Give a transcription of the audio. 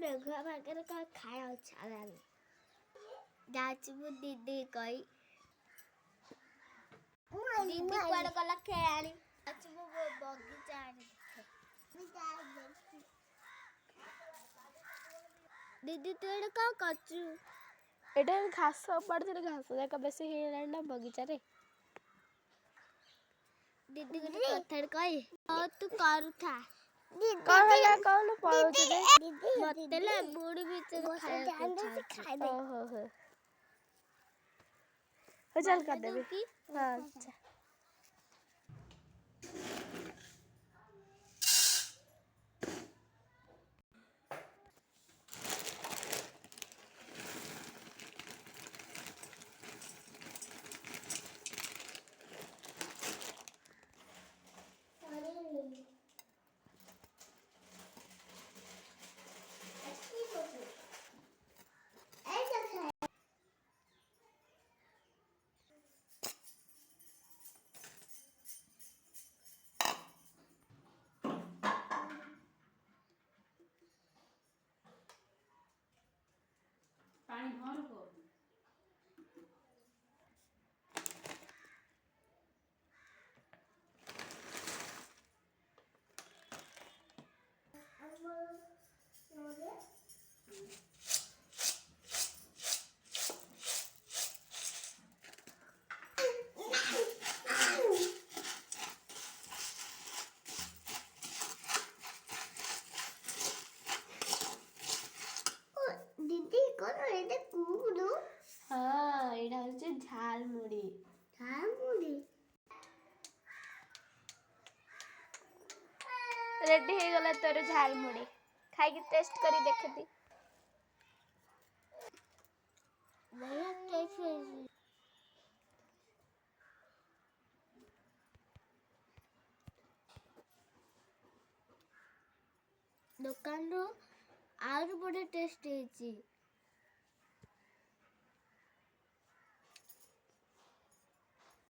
मेघुआ पागरे का खाया अच्छा लागे जाचबू दीदी कई दीदी कुआडे गला खेलाणी जाचबू बगीचा दीदी तू एडे का करचू एटा घास पड़ते घास जाक बेसी हेलाना बगीचा रे दीदी को कथड़ कई तू करूथा कहला कौन पळुछ रे मतले बूढ़ी भीतर खाए ओहो हो चल कर देबे हां अच्छा पानी भर को दीदी कौन एडे कुकुडू हां एडा होचे झालमुड़ी रेडी हे गला तोर झालमुड़ी खाई के टेस्ट करी देखती भैया कैसे दुकान रो आउर बड़े टेस्ट हेची